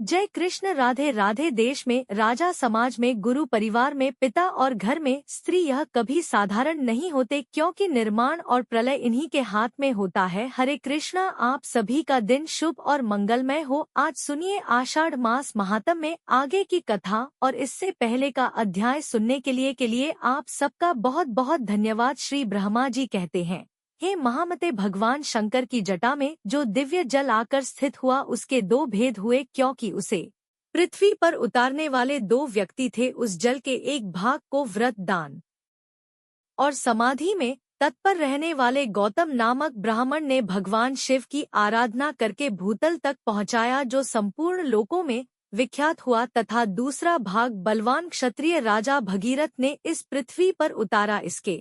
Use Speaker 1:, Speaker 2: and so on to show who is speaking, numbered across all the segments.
Speaker 1: जय कृष्ण। राधे राधे। देश में, राजा समाज में, गुरु परिवार में, पिता और घर में स्त्री, यह कभी साधारण नहीं होते, क्योंकि निर्माण और प्रलय इन्हीं के हाथ में होता है। हरे कृष्णा। आप सभी का दिन शुभ और मंगलमय हो। आज सुनिए आषाढ़ मास महात्म्य में आगे की कथा, और इससे पहले का अध्याय सुनने के लिए आप सबका बहुत बहुत धन्यवाद। श्री ब्रह्मा जी कहते हैं, हे महामते, भगवान शंकर की जटा में जो दिव्य जल आकर स्थित हुआ, उसके दो भेद हुए, क्योंकि उसे पृथ्वी पर उतारने वाले दो व्यक्ति थे। उस जल के एक भाग को व्रत, दान और समाधि में तत्पर रहने वाले गौतम नामक ब्राह्मण ने भगवान शिव की आराधना करके भूतल तक पहुंचाया, जो संपूर्ण लोकों में विख्यात हुआ, तथा दूसरा भाग बलवान क्षत्रिय राजा भगीरथ ने इस पृथ्वी पर उतारा। इसके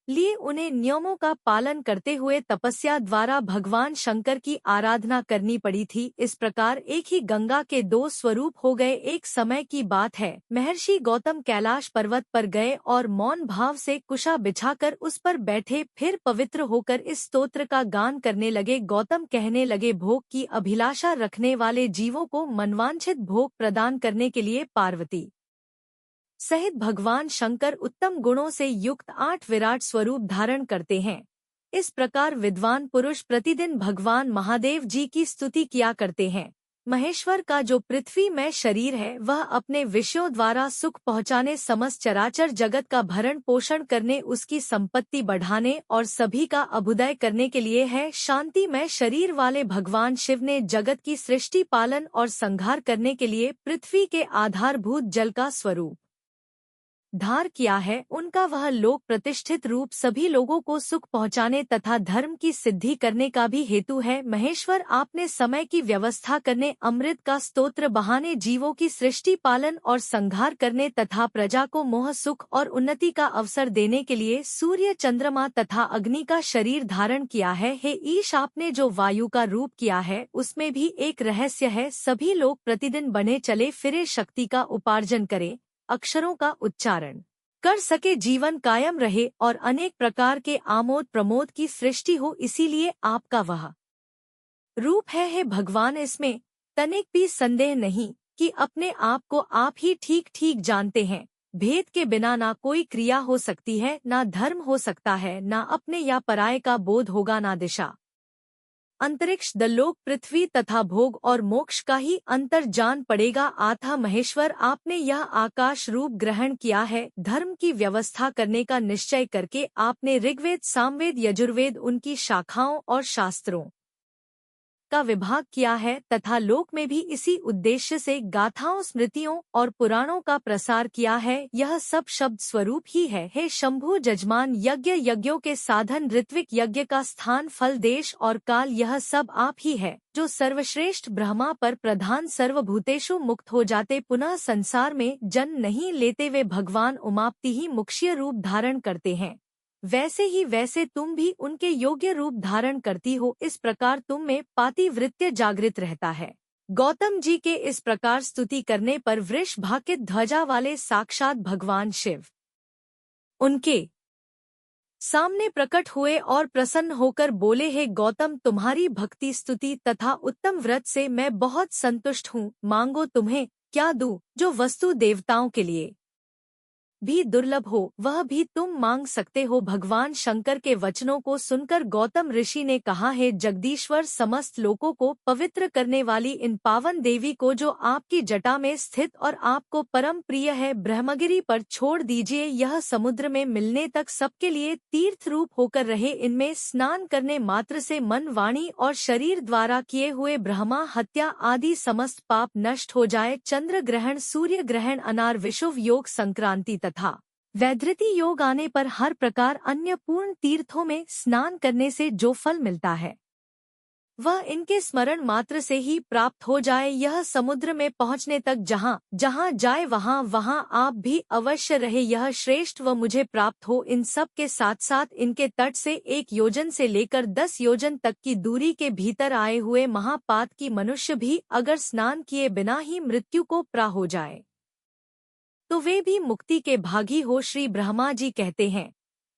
Speaker 1: लिए उन्हें नियमों का पालन करते हुए तपस्या द्वारा भगवान शंकर की आराधना करनी पड़ी थी। इस प्रकार एक ही गंगा के दो स्वरूप हो गए। एक समय की बात है, महर्षि गौतम कैलाश पर्वत पर गए और मौन भाव से कुशा बिछाकर उस पर बैठे, फिर पवित्र होकर इस स्तोत्र का गान करने लगे। गौतम कहने लगे, भोग की अभिलाषा रखने वाले जीवों को मनवांछित भोग प्रदान करने के लिए पार्वती सहित भगवान शंकर उत्तम गुणों से युक्त 8 विराट स्वरूप धारण करते हैं। इस प्रकार विद्वान पुरुष प्रतिदिन भगवान महादेव जी की स्तुति किया करते हैं। महेश्वर का जो पृथ्वी में शरीर है, वह अपने विषयों द्वारा सुख पहुँचाने, समस्त चराचर जगत का भरण पोषण करने, उसकी संपत्ति बढ़ाने और सभी का अभ्युदय करने के लिए है। शांति में शरीर वाले भगवान शिव ने जगत की सृष्टि, पालन और संहार करने के लिए पृथ्वी के आधारभूत जल का स्वरूप धार किया है। उनका वह लोक प्रतिष्ठित रूप सभी लोगों को सुख पहुंचाने तथा धर्म की सिद्धि करने का भी हेतु है। महेश्वर आपने समय की व्यवस्था करने, अमृत का स्तोत्र बहाने जीवों की सृष्टि, पालन और संहार करने तथा प्रजा को मोह, सुख और उन्नति का अवसर देने के लिए सूर्य, चंद्रमा तथा अग्नि का शरीर धारण किया है। हे ईश, आपने जो वायु का रूप किया है, उसमें भी एक रहस्य है। सभी लोग प्रतिदिन बने चले फिरे, शक्ति का उपार्जन करें, अक्षरों का उच्चारण कर सके, जीवन कायम रहे और अनेक प्रकार के आमोद प्रमोद की सृष्टि हो, इसीलिए आपका वह रूप है। हे भगवान, इसमें तनिक भी संदेह नहीं कि अपने आप को आप ही ठीक ठीक जानते हैं। भेद के बिना ना कोई क्रिया हो सकती है, ना धर्म हो सकता है, ना अपने या पराये का बोध होगा, ना दिशा, अंतरिक्ष, दलोक, पृथ्वी तथा भोग और मोक्ष का ही अंतर जान पड़ेगा। आथा महेश्वर, आपने यह आकाश रूप ग्रहण किया है। धर्म की व्यवस्था करने का निश्चय करके आपने ऋग्वेद, सामवेद, यजुर्वेद, उनकी शाखाओं और शास्त्रों का विभाग किया है, तथा लोक में भी इसी उद्देश्य से गाथाओं, स्मृतियों और पुराणों का प्रसार किया है। यह सब शब्द स्वरूप ही है। हे शंभु जजमान, यज्ञ, यज्ञों के साधन, ऋत्विक यज्ञ का स्थान, फल, देश और काल, यह सब आप ही है, जो सर्वश्रेष्ठ ब्रह्मा पर प्रधान, सर्वभूतेषु मुक्त हो जाते, पुनः संसार में जन्म नहीं लेते, वे भगवान उमापति ही मुख्य रूप धारण करते हैं। वैसे तुम भी उनके योग्य रूप धारण करती हो। इस प्रकार तुम में पातिव्रत्य जागृत रहता है। गौतम जी के इस प्रकार स्तुति करने पर वृषभाकित ध्वजा वाले साक्षात भगवान शिव उनके सामने प्रकट हुए और प्रसन्न होकर बोले, हे गौतम, तुम्हारी भक्ति, स्तुति तथा उत्तम व्रत से मैं बहुत संतुष्ट हूँ। मांगो, तुम्हें क्या दूँ, जो वस्तु देवताओं के लिए भी दुर्लभ हो, वह भी तुम मांग सकते हो। भगवान शंकर के वचनों को सुनकर गौतम ऋषि ने कहा, हे जगदीश्वर, समस्त लोकों को पवित्र करने वाली इन पावन देवी को, जो आपकी जटा में स्थित और आपको परम प्रिय है, ब्रह्मगिरि पर छोड़ दीजिए। यह समुद्र में मिलने तक सबके लिए तीर्थ रूप होकर रहे। इनमें स्नान करने मात्र से मन, वाणी और शरीर द्वारा किए हुए ब्रह्मा हत्या आदि समस्त पाप नष्ट हो जाए। चंद्र ग्रहण, सूर्य ग्रहण, अनार, विषुव योग, संक्रांति तथा वैधृति योग आने पर हर प्रकार अन्य पूर्ण तीर्थों में स्नान करने से जो फल मिलता है, वह इनके स्मरण मात्र से ही प्राप्त हो जाए। यह समुद्र में पहुँचने तक जहाँ जहाँ जाए, वहाँ वहाँ आप भी अवश्य रहे, यह श्रेष्ठ व मुझे प्राप्त हो। इन सब के साथ साथ इनके तट से 1 योजन से लेकर 10 योजन तक की दूरी के भीतर आए हुए महापात की मनुष्य भी अगर स्नान किए बिना ही मृत्यु को प्रा हो जाए, तो वे भी मुक्ति के भागी हो। श्री ब्रह्मा जी कहते हैं,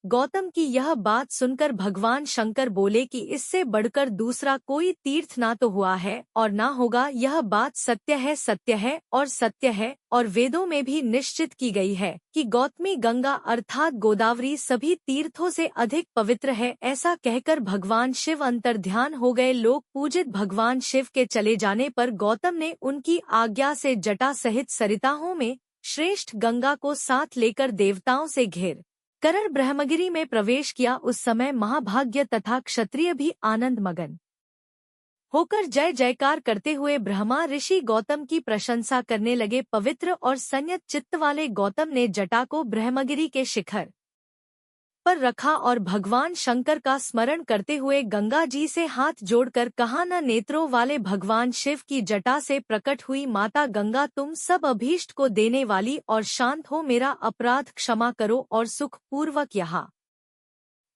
Speaker 1: गौतम की यह बात सुनकर भगवान शंकर बोले कि इससे बढ़कर दूसरा कोई तीर्थ ना तो हुआ है और ना होगा। यह बात सत्य है और सत्य है, और वेदों में भी निश्चित की गई है कि गौतमी गंगा अर्थात गोदावरी सभी तीर्थों से अधिक पवित्र है। ऐसा कहकर भगवान शिव अंतर्ध्यान हो गए। लोक पूजित भगवान शिव के चले जाने पर गौतम ने उनकी आज्ञा से जटा सहित सरिताओं में श्रेष्ठ गंगा को साथ लेकर देवताओं से घिर कर ब्रह्मगिरी में प्रवेश किया। उस समय महाभाग्य तथा क्षत्रिय भी आनंद मगन होकर जय जयकार करते हुए ब्रह्मा ऋषि गौतम की प्रशंसा करने लगे। पवित्र और संयत चित्त वाले गौतम ने जटा को ब्रह्मगिरी के शिखर पर रखा और भगवान शंकर का स्मरण करते हुए गंगा जी से हाथ जोड़कर कहा, न नेत्रों वाले भगवान शिव की जटा से प्रकट हुई माता गंगा, तुम सब अभीष्ट को देने वाली और शांत हो, मेरा अपराध क्षमा करो और सुख पूर्वक यहाँ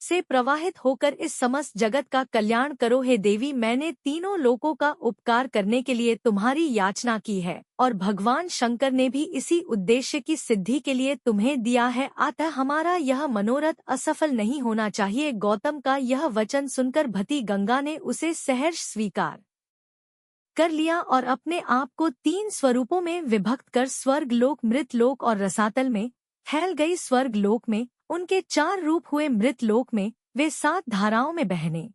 Speaker 1: से प्रवाहित होकर इस समस्त जगत का कल्याण करो। हे देवी, मैंने तीनों लोकों का उपकार करने के लिए तुम्हारी याचना की है और भगवान शंकर ने भी इसी उद्देश्य की सिद्धि के लिए तुम्हें दिया है, अतः हमारा यह मनोरथ असफल नहीं होना चाहिए। गौतम का यह वचन सुनकर भती गंगा ने उसे सहर्ष स्वीकार कर लिया और अपने आप को 3 स्वरूपों में विभक्त कर स्वर्ग लोक, मृत लोक और रसातल में फैल गई। स्वर्ग लोक में उनके 4 रूप हुए, मृत लोक में वे 7 धाराओं में बहने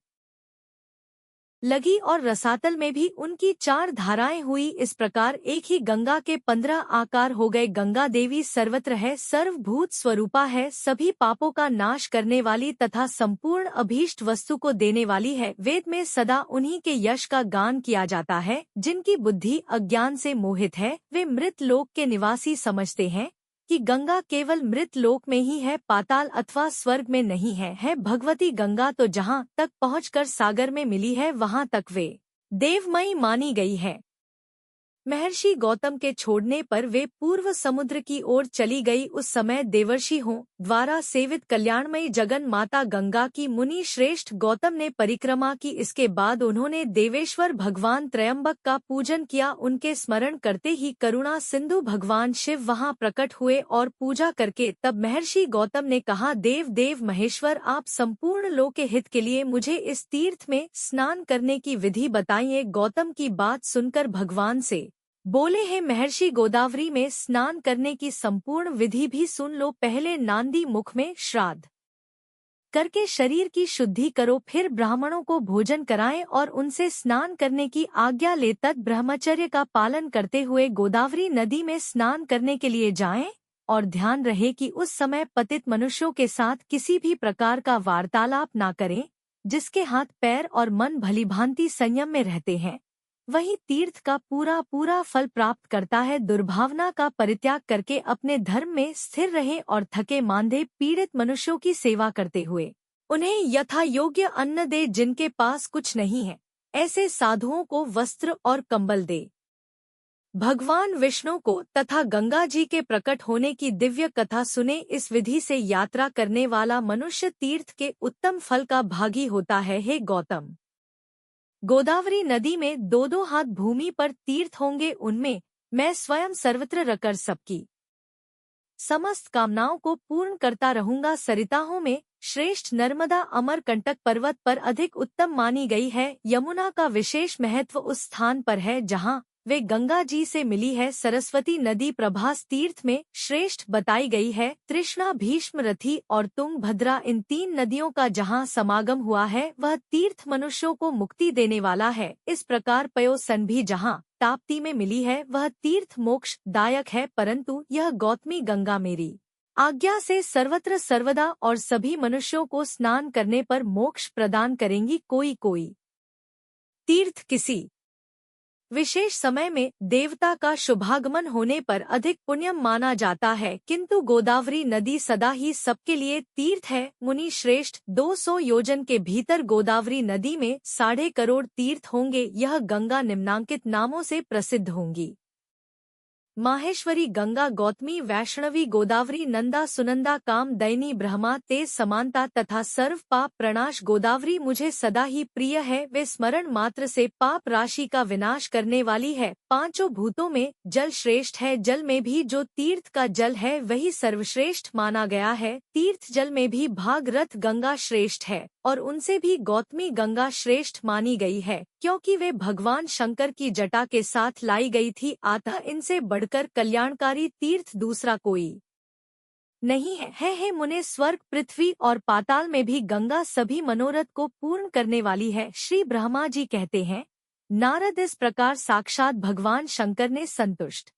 Speaker 1: लगी और रसातल में भी उनकी 4 धाराएं हुई। इस प्रकार एक ही गंगा के 15 आकार हो गए। गंगा देवी सर्वत्र है, सर्वभूत स्वरूपा है, सभी पापों का नाश करने वाली तथा संपूर्ण अभीष्ट वस्तु को देने वाली है। वेद में सदा उन्हीं के यश का गान किया जाता है। जिनकी बुद्धि अज्ञान से मोहित है, वे मृत लोक के निवासी समझते हैं कि गंगा केवल मृत लोक में ही है, पाताल अथवा स्वर्ग में नहीं है। भगवती गंगा तो जहाँ तक पहुंचकर सागर में मिली है, वहाँ तक वे देवमयी मानी गई है। महर्षि गौतम के छोड़ने पर वे पूर्व समुद्र की ओर चली गई। उस समय देवर्षियों द्वारा सेवित कल्याणमयी जगन माता गंगा की मुनि श्रेष्ठ गौतम ने परिक्रमा की। इसके बाद उन्होंने देवेश्वर भगवान त्रयंबक का पूजन किया। उनके स्मरण करते ही करुणा सिंधु भगवान शिव वहां प्रकट हुए और पूजा करके तब महर्षि गौतम ने कहा, देव महेश्वर, आप संपूर्ण लोक के हित के लिए मुझे इस तीर्थ में स्नान करने की विधि बताइए। गौतम की बात सुनकर भगवान से बोले, हैं महर्षि, गोदावरी में स्नान करने की संपूर्ण विधि भी सुन लो। पहले नांदी मुख में श्राद्ध करके शरीर की शुद्धि करो, फिर ब्राह्मणों को भोजन कराएं और उनसे स्नान करने की आज्ञा ले। तत् ब्रह्मचर्य का पालन करते हुए गोदावरी नदी में स्नान करने के लिए जाएं और ध्यान रहे कि उस समय पतित मनुष्यों के साथ किसी भी प्रकार का वार्तालाप ना करें। जिसके हाथ पैर और मन भलीभांति संयम में रहते हैं, वही तीर्थ का पूरा फल प्राप्त करता है। दुर्भावना का परित्याग करके अपने धर्म में स्थिर रहें और थके मांदे पीड़ित मनुष्यों की सेवा करते हुए उन्हें यथा योग्य अन्न दे। जिनके पास कुछ नहीं है, ऐसे साधुओं को वस्त्र और कंबल दे। भगवान विष्णु को तथा गंगा जी के प्रकट होने की दिव्य कथा सुने। इस विधि से यात्रा करने वाला मनुष्य तीर्थ के उत्तम फल का भागी होता है। हे गौतम, गोदावरी नदी में 2-2 हाथ भूमि पर तीर्थ होंगे, उनमें मैं स्वयं सर्वत्र रकर सबकी समस्त कामनाओं को पूर्ण करता रहूंगा। सरिताओं में श्रेष्ठ नर्मदा अमरकंटक पर्वत पर अधिक उत्तम मानी गई है। यमुना का विशेष महत्व उस स्थान पर है जहां वे गंगा जी से मिली है। सरस्वती नदी प्रभास तीर्थ में श्रेष्ठ बताई गई है। तृष्णा, भीष्म, रथी और तुंगभद्रा, इन 3 नदियों का जहां समागम हुआ है, वह तीर्थ मनुष्यों को मुक्ति देने वाला है। इस प्रकार पयोसन भी जहां ताप्ती में मिली है, वह तीर्थ मोक्ष दायक है। परंतु यह गौतमी गंगा मेरी आज्ञा से सर्वत्र सर्वदा और सभी मनुष्यों को स्नान करने पर मोक्ष प्रदान करेंगी। कोई तीर्थ किसी विशेष समय में देवता का शुभागमन होने पर अधिक पुण्यम माना जाता है, किंतु गोदावरी नदी सदा ही सबके लिए तीर्थ है। मुनि श्रेष्ठ, 200 योजन के भीतर गोदावरी नदी में 1.5 करोड़ तीर्थ होंगे। यह गंगा निम्नांकित नामों से प्रसिद्ध होंगी। माहेश्वरी गंगा, गौतमी, वैष्णवी, गोदावरी, नंदा, सुनंदा, काम दैनी, ब्रह्मा, तेज समानता तथा सर्व पाप प्रणाश। गोदावरी मुझे सदा ही प्रिय है, वे स्मरण मात्र से पाप राशि का विनाश करने वाली है। पांचों भूतों में जल श्रेष्ठ है। जल में भी जो तीर्थ का जल है वही सर्वश्रेष्ठ माना गया है। तीर्थ जल में भी भागरथ गंगा श्रेष्ठ है और उनसे भी गौतमी गंगा श्रेष्ठ मानी गई है, क्योंकि वे भगवान शंकर की जटा के साथ लाई गई थी। अतः इनसे बढ़कर कल्याणकारी तीर्थ दूसरा कोई नहीं है मुने। स्वर्ग, पृथ्वी और पाताल में भी गंगा सभी मनोरथ को पूर्ण करने वाली है। श्री ब्रह्मा जी कहते हैं, नारद, इस प्रकार साक्षात भगवान शंकर ने संतुष्ट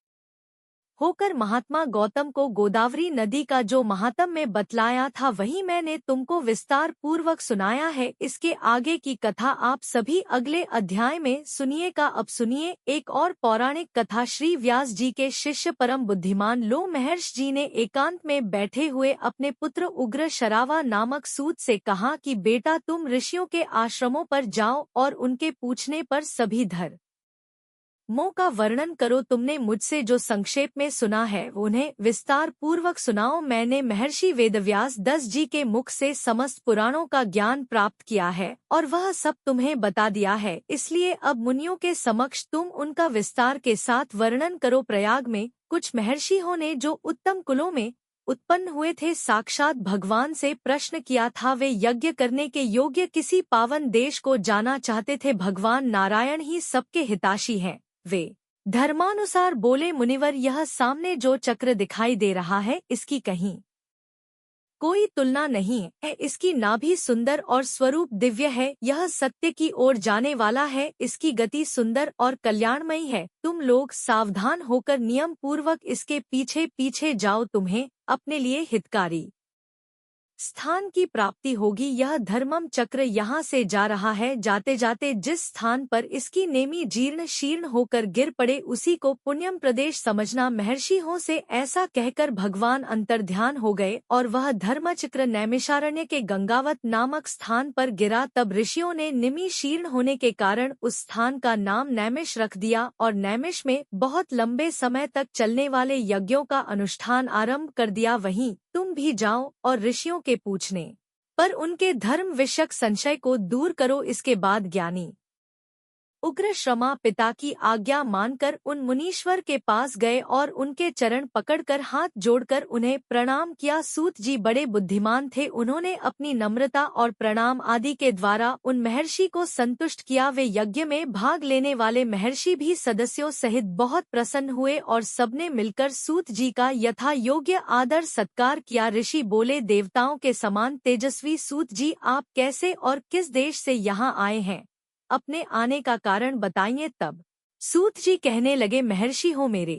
Speaker 1: होकर महात्मा गौतम को गोदावरी नदी का जो महात्म्य में बतलाया था वही मैंने तुमको विस्तार पूर्वक सुनाया है। इसके आगे की कथा आप सभी अगले अध्याय में सुनिएगा। अब सुनिए एक और पौराणिक कथा। श्री व्यास जी के शिष्य परम बुद्धिमान लो महर्षि जी ने एकांत में बैठे हुए अपने पुत्र उग्र शरावा नामक सूत से कहा कि बेटा, तुम ऋषियों के आश्रमों पर जाओ और उनके पूछने पर सभी धर्मों का वर्णन करो। तुमने मुझसे जो संक्षेप में सुना है उन्हें विस्तार पूर्वक सुनाओ। मैंने महर्षि वेदव्यास 10 जी के मुख से समस्त पुराणों का ज्ञान प्राप्त किया है और वह सब तुम्हें बता दिया है, इसलिए अब मुनियों के समक्ष तुम उनका विस्तार के साथ वर्णन करो। प्रयाग में कुछ महर्षियों ने जो उत्तम कुलों में उत्पन्न हुए थे साक्षात भगवान से प्रश्न किया था। वे यज्ञ करने के योग्य किसी पावन देश को जाना चाहते थे। भगवान नारायण ही सबके हिताशी हैं। वे धर्मानुसार बोले, मुनिवर, यह सामने जो चक्र दिखाई दे रहा है इसकी कहीं कोई तुलना नहीं है। इसकी नाभि सुंदर और स्वरूप दिव्य है। यह सत्य की ओर जाने वाला है। इसकी गति सुंदर और कल्याणमयी है। तुम लोग सावधान होकर नियम पूर्वक इसके पीछे पीछे जाओ, तुम्हें अपने लिए हितकारी स्थान की प्राप्ति होगी। यह धर्मम चक्र यहाँ से जा रहा है। जाते जाते जिस स्थान पर इसकी नेमी जीर्ण शीर्ण होकर गिर पड़े उसी को पुण्यम प्रदेश समझना। महर्षियों से ऐसा कहकर भगवान अंतर्ध्यान हो गए और वह धर्मचक्र नैमिषारण्य के गंगावत नामक स्थान पर गिरा। तब ऋषियों ने निमि शीर्ण होने के कारण उस स्थान का नाम नैमिष रख दिया और नैमिष में बहुत लंबे समय तक चलने वाले यज्ञों का अनुष्ठान आरंभ कर दिया। वहीं तुम भी जाओ और ऋषियों के पूछने पर उनके धर्म विषयक संशय को दूर करो। इसके बाद ज्ञानी उग्र श्रमा पिता की आज्ञा मानकर उन मुनीश्वर के पास गए और उनके चरण पकड़कर हाथ जोड़कर उन्हें प्रणाम किया। सूत जी बड़े बुद्धिमान थे। उन्होंने अपनी नम्रता और प्रणाम आदि के द्वारा उन महर्षि को संतुष्ट किया। वे यज्ञ में भाग लेने वाले महर्षि भी सदस्यों सहित बहुत प्रसन्न हुए और सबने मिलकर सूत जी का यथा योग्य आदर सत्कार किया। ऋषि बोले, देवताओं के समान तेजस्वी सूत जी, आप कैसे और किस देश से यहाँ आए हैं? अपने आने का कारण बताइए। तब सूत जी कहने लगे, महर्षि हो मेरे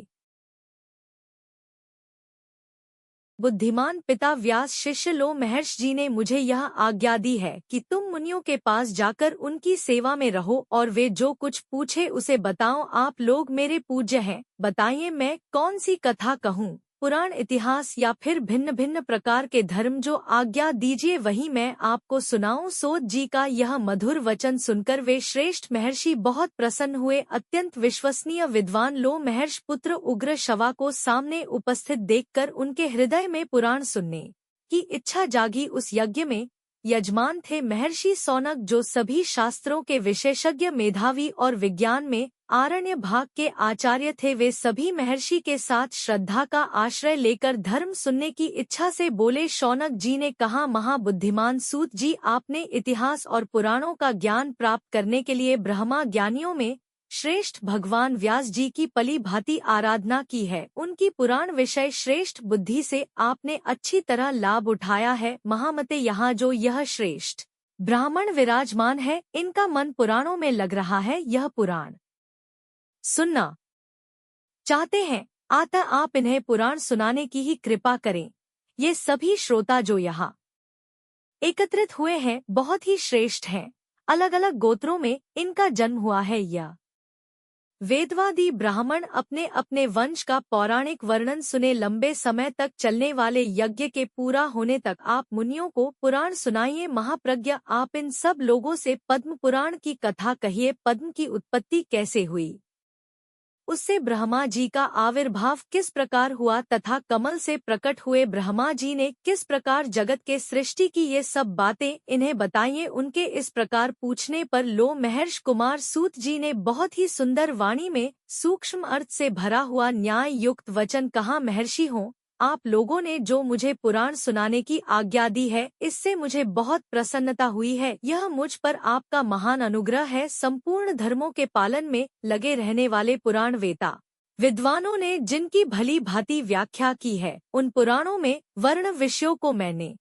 Speaker 1: बुद्धिमान पिता व्यास शिष्य लो महर्षि जी ने मुझे यह आज्ञा दी है कि तुम मुनियों के पास जाकर उनकी सेवा में रहो और वे जो कुछ पूछे उसे बताओ। आप लोग मेरे पूज्य हैं, बताइए मैं कौन सी कथा कहूँ, पुराण, इतिहास या फिर भिन्न भिन्न प्रकार के धर्म, जो आज्ञा दीजिए वही मैं आपको सुनाऊं। सूत जी का यह मधुर वचन सुनकर वे श्रेष्ठ महर्षि बहुत प्रसन्न हुए। अत्यंत विश्वसनीय विद्वान लो महर्षि पुत्र उग्र शवा को सामने उपस्थित देखकर उनके हृदय में पुराण सुनने की इच्छा जागी। उस यज्ञ में यजमान थे महर्षि सौनक, जो सभी शास्त्रों के विशेषज्ञ, मेधावी और विज्ञान में आरण्य भाग के आचार्य थे। वे सभी महर्षि के साथ श्रद्धा का आश्रय लेकर धर्म सुनने की इच्छा से बोले। शौनक जी ने कहा, महाबुद्धिमान सूत जी, आपने इतिहास और पुराणों का ज्ञान प्राप्त करने के लिए ब्रह्मा ज्ञानियों में श्रेष्ठ भगवान व्यास जी की पली भांति आराधना की है। उनकी पुराण विषय श्रेष्ठ बुद्धि से आपने अच्छी तरह लाभ उठाया है। महामते, यहाँ जो यह श्रेष्ठ ब्राह्मण विराजमान है, इनका मन पुराणों में लग रहा है। यह पुराण सुनना चाहते हैं, अतः आप इन्हें पुराण सुनाने की ही कृपा करें। ये सभी श्रोता जो यहाँ एकत्रित हुए हैं बहुत ही श्रेष्ठ हैं। अलग अलग गोत्रों में इनका जन्म हुआ है। यह वेदवादी ब्राह्मण अपने अपने वंश का पौराणिक वर्णन सुने। लंबे समय तक चलने वाले यज्ञ के पूरा होने तक आप मुनियों को पुराण सुनाइए। महाप्रज्ञ, आप इन सब लोगों से पद्म पुराण की कथा कहिए। पद्म की उत्पत्ति कैसे हुई, उससे ब्रह्मा जी का आविर्भाव किस प्रकार हुआ तथा कमल से प्रकट हुए ब्रह्मा जी ने किस प्रकार जगत के सृष्टि की, ये सब बातें इन्हें बताइए। उनके इस प्रकार पूछने पर लो महर्षि कुमार सूत जी ने बहुत ही सुंदर वाणी में सूक्ष्म अर्थ से भरा हुआ न्याय युक्त वचन कहा। महर्षि हो, आप लोगों ने जो मुझे पुराण सुनाने की आज्ञा दी है, इससे मुझे बहुत प्रसन्नता हुई है। यह मुझ पर आपका महान अनुग्रह है। संपूर्ण धर्मों के पालन में लगे रहने वाले पुराण वेता विद्वानों ने जिनकी भली भांति व्याख्या की है, उन पुराणों में वर्ण विषयों को मैंने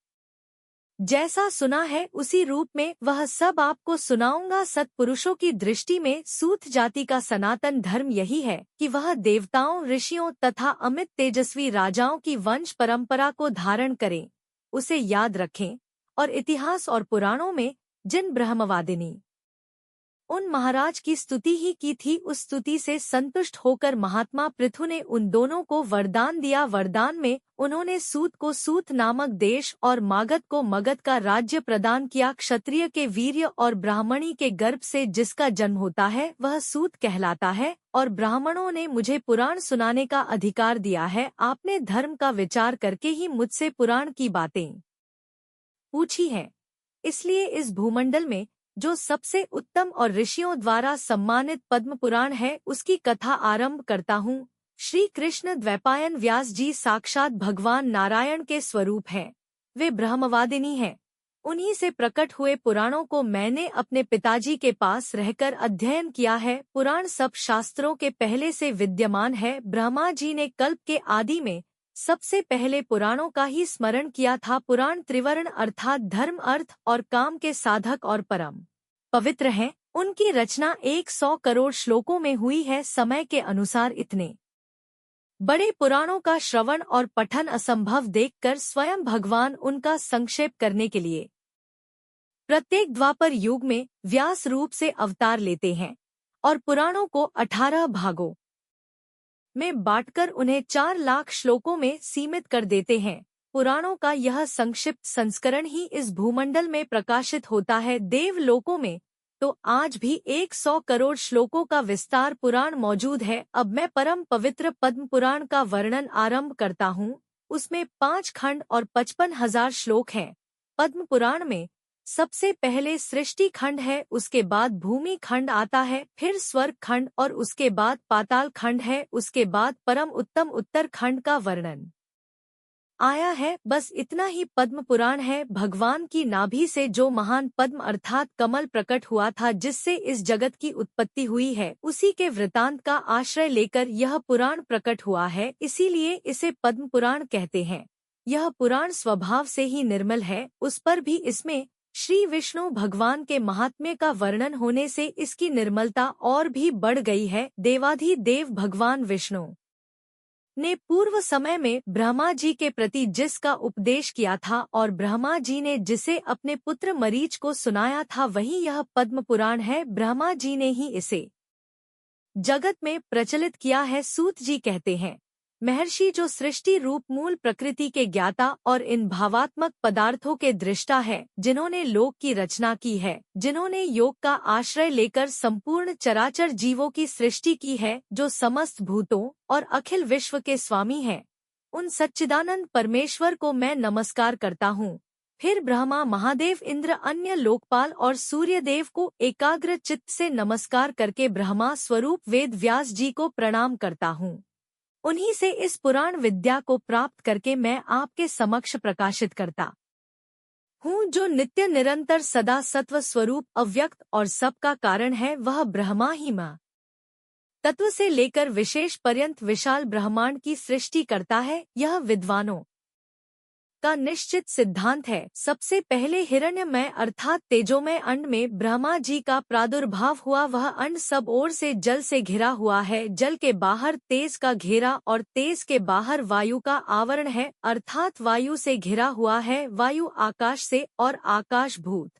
Speaker 1: जैसा सुना है उसी रूप में वह सब आपको सुनाऊंगा। सत्पुरुषों की दृष्टि में सूत जाति का सनातन धर्म यही है कि वह देवताओं, ऋषियों तथा अमित तेजस्वी राजाओं की वंश परंपरा को धारण करें, उसे याद रखें और इतिहास और पुराणों में जिन ब्रह्मवादिनी उन महाराज की स्तुति ही की थी, उस स्तुति से संतुष्ट होकर महात्मा पृथु ने उन दोनों को वरदान दिया। वरदान में उन्होंने सूत को सूत नामक देश और मागध को मगध का राज्य प्रदान किया। क्षत्रिय के वीर्य और ब्राह्मणी के गर्भ से जिसका जन्म होता है वह सूत कहलाता है। और ब्राह्मणों ने मुझे पुराण सुनाने का अधिकार दिया है। आपने धर्म का विचार करके ही मुझसे पुराण की बातें पूछी हैं, इसलिए इस भूमंडल में जो सबसे उत्तम और ऋषियों द्वारा सम्मानित पद्म पुराण है, उसकी कथा आरंभ करता हूँ। श्री कृष्ण द्वैपायन व्यास जी साक्षात भगवान नारायण के स्वरूप हैं। वे ब्रह्मवादिनी हैं। उन्हीं से प्रकट हुए पुराणों को मैंने अपने पिताजी के पास रहकर अध्ययन किया है। पुराण सब शास्त्रों के पहले से विद्यमान है। ब्रह्मा जी ने कल्प के आदि में सबसे पहले पुराणों का ही स्मरण किया था। पुराण त्रिवर्ण अर्थात धर्म, अर्थ और काम के साधक और परम पवित्र हैं। उनकी रचना 100 करोड़ श्लोकों में हुई है। समय के अनुसार इतने बड़े पुराणों का श्रवण और पठन असंभव देखकर स्वयं भगवान उनका संक्षेप करने के लिए प्रत्येक द्वापर युग में व्यास रूप से अवतार लेते हैं और पुराणों को 18 भागों में बांटकर उन्हें 4 लाख श्लोकों में सीमित कर देते हैं। पुराणों का यह संक्षिप्त संस्करण ही इस भूमंडल में प्रकाशित होता है। देवलोकों में तो आज भी 100 करोड़ श्लोकों का विस्तार पुराण मौजूद है। अब मैं परम पवित्र पद्म पुराण का वर्णन आरंभ करता हूँ। उसमें 5 खंड और 55,000 श्लोक हैं। पद्म पुराण में सबसे पहले सृष्टि खंड है, उसके बाद भूमि खंड आता है, फिर स्वर्ग खंड और उसके बाद पाताल खंड है, उसके बाद परम उत्तम उत्तर खंड का वर्णन आया है। बस इतना ही पद्म पुराण है। भगवान की नाभि से जो महान पद्म अर्थात कमल प्रकट हुआ था, जिससे इस जगत की उत्पत्ति हुई है, उसी के वृतांत का आश्रय लेकर यह पुराण प्रकट हुआ है, इसीलिए इसे पद्म पुराण कहते हैं। यह पुराण स्वभाव से ही निर्मल है, उस पर भी इसमें श्री विष्णु भगवान के महात्म्य का वर्णन होने से इसकी निर्मलता और भी बढ़ गई है। देवाधिदेव भगवान विष्णु ने पूर्व समय में ब्रह्मा जी के प्रति जिसका उपदेश किया था और ब्रह्मा जी ने जिसे अपने पुत्र मरीच को सुनाया था, वही यह पद्म पुराण है। ब्रह्मा जी ने ही इसे जगत में प्रचलित किया है। सूत जी कहते हैं, महर्षि जो सृष्टि रूप मूल प्रकृति के ज्ञाता और इन भावात्मक पदार्थों के दृष्टा है, जिन्होंने लोक की रचना की है, जिन्होंने योग का आश्रय लेकर संपूर्ण चराचर जीवों की सृष्टि की है, जो समस्त भूतों और अखिल विश्व के स्वामी हैं, उन सच्चिदानंद परमेश्वर को मैं नमस्कार करता हूँ। फिर ब्रह्मा, महादेव, इंद्र, अन्य लोकपाल और सूर्यदेव को एकाग्र चित्त से नमस्कार करके ब्रह्मा स्वरूप वेद व्यास जी को प्रणाम करता हूँ। उन्हीं से इस पुराण विद्या को प्राप्त करके मैं आपके समक्ष प्रकाशित करता हूँ। जो नित्य निरंतर सदा सत्व स्वरूप अव्यक्त और सबका कारण है, वह ब्रह्मा ही माँ तत्व से लेकर विशेष पर्यंत विशाल ब्रह्मांड की सृष्टि करता है। यह विद्वानों का निश्चित सिद्धांत है। सबसे पहले हिरण्यमय अर्थात तेजोमय अंड में ब्रह्मा जी का प्रादुर्भाव हुआ। वह अंड सब ओर से जल से घिरा हुआ है। जल के बाहर तेज का घेरा और तेज के बाहर वायु का आवरण है, अर्थात वायु से घिरा हुआ है। वायु आकाश से और आकाश भूत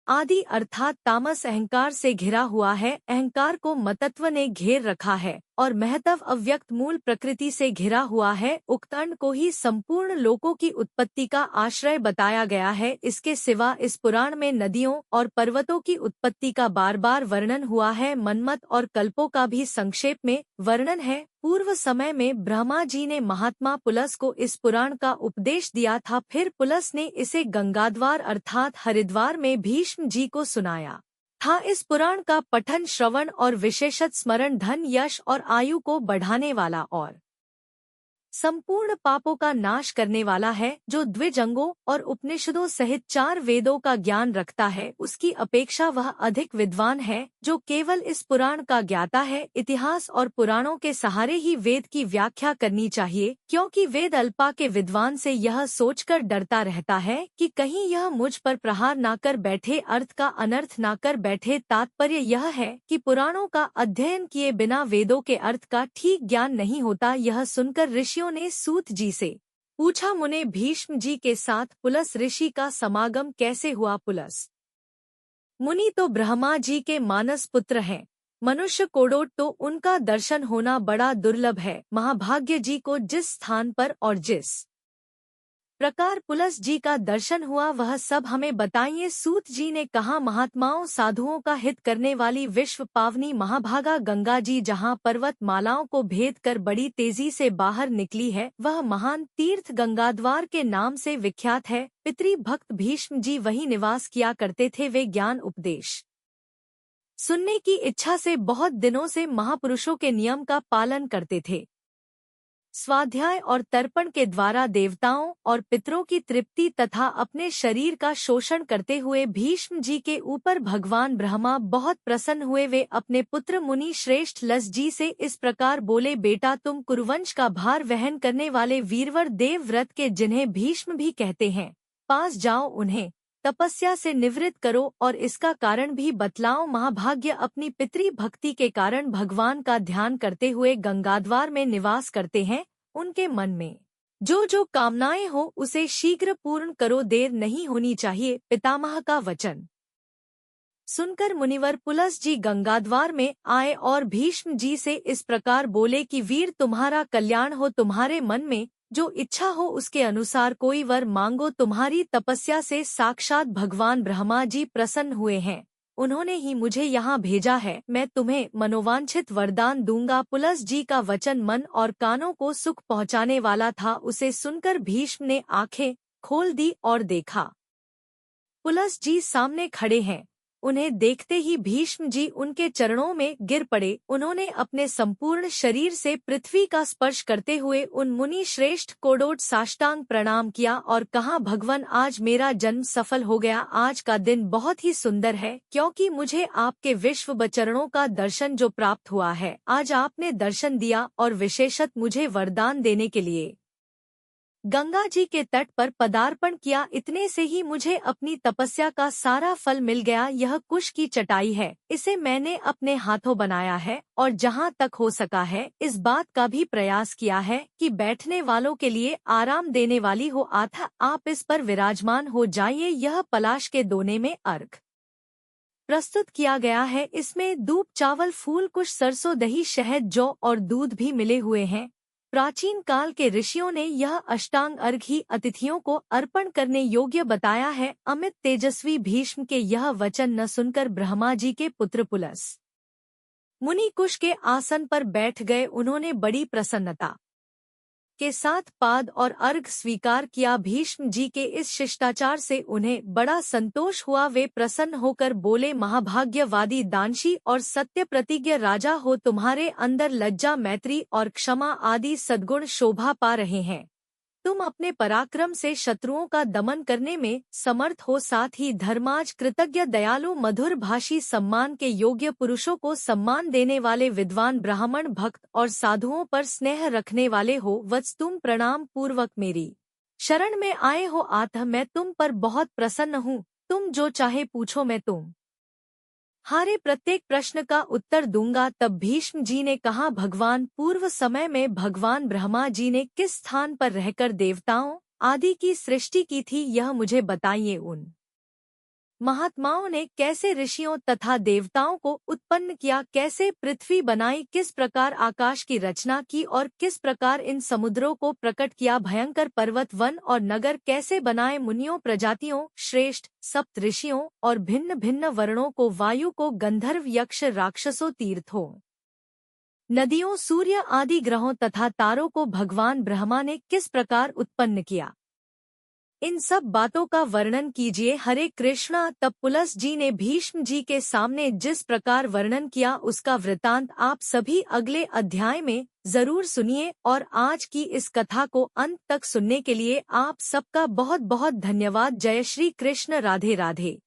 Speaker 1: आदि अर्थात तामस अहंकार से घिरा हुआ है। अहंकार को मतत्व ने घेर रखा है और महत्व अव्यक्त मूल प्रकृति से घिरा हुआ है। उक्त अण्ड को ही संपूर्ण लोकों की उत्पत्ति का आश्रय बताया गया है। इसके सिवा इस पुराण में नदियों और पर्वतों की उत्पत्ति का बार बार वर्णन हुआ है। मनमत और कल्पों का भी संक्षेप में वर्णन है। पूर्व समय में ब्रह्मा जी ने महात्मा पुलस को इस पुराण का उपदेश दिया था। फिर पुलस ने इसे गंगाद्वार अर्थात हरिद्वार में भीष्म जी को सुनाया था। इस पुराण का पठन श्रवण और विशेषत स्मरण धन यश और आयु को बढ़ाने वाला और संपूर्ण पापों का नाश करने वाला है। जो द्विज अंगों और उपनिषदों सहित 4 वेदों का ज्ञान रखता है उसकी अपेक्षा वह अधिक विद्वान है। जो केवल इस पुराण का ज्ञाता है, इतिहास और पुराणों के सहारे ही वेद की व्याख्या करनी चाहिए, क्योंकि वेद अल्पा के विद्वान से यह सोचकर डरता रहता है कि कहीं यह मुझ पर प्रहार ना कर बैठे, अर्थ का अनर्थ ना कर बैठे। तात्पर्य यह है कि पुराणों का अध्ययन किए बिना वेदों के अर्थ का ठीक ज्ञान नहीं होता। यह सुनकर ऋषियों ने सूत जी से पूछा, मुने भीष्म जी के साथ पुलस ऋषि का समागम कैसे हुआ? पुलस मुनि तो ब्रह्मा जी के मानस पुत्र हैं। मनुष्य कोड़ोट तो उनका दर्शन होना बड़ा दुर्लभ है। महाभाग्य जी को जिस स्थान पर और जिस प्रकार पुलस जी का दर्शन हुआ वह सब हमें बताइए। सूत जी ने कहा, महात्माओं साधुओं का हित करने वाली विश्व पावनी महाभागा गंगा जी जहाँ पर्वत मालाओं को भेद कर बड़ी तेजी से बाहर निकली है, वह महान तीर्थ गंगाद्वार के नाम से विख्यात है। पितृ भक्त भीष्म जी वहीं निवास किया करते थे। वे ज्ञान उपदेश सुनने की इच्छा से बहुत दिनों से महापुरुषों के नियम का पालन करते थे। स्वाध्याय और तर्पण के द्वारा देवताओं और पितरों की तृप्ति तथा अपने शरीर का शोषण करते हुए भीष्म जी के ऊपर भगवान ब्रह्मा बहुत प्रसन्न हुए। वे अपने पुत्र मुनि श्रेष्ठ लस जी से इस प्रकार बोले, बेटा तुम कुरुवंश का भार वहन करने वाले वीरवर देव व्रत के, जिन्हें भीष्म भी कहते हैं, पास जाओ, उन्हें तपस्या से निवृत्त करो और इसका कारण भी बतलाओ। महाभाग्य अपनी पितृ भक्ति के कारण भगवान का ध्यान करते हुए गंगाद्वार में निवास करते हैं। उनके मन में जो जो कामनाएं हो उसे शीघ्र पूर्ण करो, देर नहीं होनी चाहिए। पितामह का वचन सुनकर मुनिवर पुलस जी गंगाद्वार में आए और भीष्म जी से इस प्रकार बोले कि वीर, तुम्हारा कल्याण हो। तुम्हारे मन में जो इच्छा हो उसके अनुसार कोई वर मांगो। तुम्हारी तपस्या से साक्षात भगवान ब्रह्मा जी प्रसन्न हुए हैं। उन्होंने ही मुझे यहाँ भेजा है। मैं तुम्हें मनोवांछित वरदान दूंगा। पुलस जी का वचन मन और कानों को सुख पहुँचाने वाला था। उसे सुनकर भीष्म ने आंखें खोल दी और देखा पुलस जी सामने खड़े हैं। उन्हें देखते ही भीष्म जी उनके चरणों में गिर पड़े। उन्होंने अपने संपूर्ण शरीर से पृथ्वी का स्पर्श करते हुए उन मुनि श्रेष्ठ कोड़ोट साष्टांग प्रणाम किया और कहा, भगवान, आज मेरा जन्म सफल हो गया। आज का दिन बहुत ही सुंदर है, क्योंकि मुझे आपके विश्व चरणों का दर्शन जो प्राप्त हुआ है। आज आपने दर्शन दिया और विशेषत मुझे वरदान देने के लिए गंगा जी के तट पर पदार्पण किया। इतने से ही मुझे अपनी तपस्या का सारा फल मिल गया। यह कुश की चटाई है, इसे मैंने अपने हाथों बनाया है और जहाँ तक हो सका है इस बात का भी प्रयास किया है कि बैठने वालों के लिए आराम देने वाली हो। अतः आप इस पर विराजमान हो जाइए। यह पलाश के दोने में अर्घ प्रस्तुत किया गया है। इसमें दूब, चावल, फूल, कुश, सरसों, दही, शहद, जौ और दूध भी मिले हुए हैं। प्राचीन काल के ऋषियों ने यह अष्टांग अर्घ ही अतिथियों को अर्पण करने योग्य बताया है। अमित तेजस्वी भीष्म के यह वचन न सुनकर ब्रह्मा जी के पुत्र पुलस मुनि कुश के आसन पर बैठ गए। उन्होंने बड़ी प्रसन्नता के साथ पाद और अर्घ स्वीकार किया। भीष्म जी के इस शिष्टाचार से उन्हें बड़ा संतोष हुआ। वे प्रसन्न होकर बोले, महाभाग्यवादी दानशी और सत्य प्रतिज्ञ राजा हो। तुम्हारे अंदर लज्जा, मैत्री और क्षमा आदि सद्गुण शोभा पा रहे हैं। तुम अपने पराक्रम से शत्रुओं का दमन करने में समर्थ हो। साथ ही धर्माज, कृतज्ञ, दयालु, मधुर भाषी, सम्मान के योग्य पुरुषों को सम्मान देने वाले, विद्वान, ब्राह्मण, भक्त और साधुओं पर स्नेह रखने वाले हो। वत्स, तुम प्रणाम पूर्वक मेरी शरण में आए हो। अतः मैं तुम पर बहुत प्रसन्न हूँ। तुम जो चाहे पूछो, मैं हारे प्रत्येक प्रश्न का उत्तर दूंगा। तब भीष्म जी ने कहा, भगवान, पूर्व समय में भगवान ब्रह्मा जी ने किस स्थान पर रहकर देवताओं आदि की सृष्टि की थी, यह मुझे बताइए। उन महात्माओं ने कैसे ऋषियों तथा देवताओं को उत्पन्न किया, कैसे पृथ्वी बनाई, किस प्रकार आकाश की रचना की और किस प्रकार इन समुद्रों को प्रकट किया, भयंकर पर्वत, वन और नगर कैसे बनाए, मुनियों, प्रजातियों, श्रेष्ठ सप्त ऋषियों और भिन्न भिन्न वर्णों को, वायु को, गंधर्व, यक्ष, राक्षसों, तीर्थों, नदियों, सूर्य आदि ग्रहों तथा तारों को भगवान ब्रह्मा ने किस प्रकार उत्पन्न किया, इन सब बातों का वर्णन कीजिए। हरे कृष्णा। तब पुलस जी ने भीष्म जी के सामने जिस प्रकार वर्णन किया उसका वृतांत आप सभी अगले अध्याय में जरूर सुनिए और आज की इस कथा को अंत तक सुनने के लिए आप सबका बहुत बहुत धन्यवाद। जय श्री कृष्ण। राधे राधे।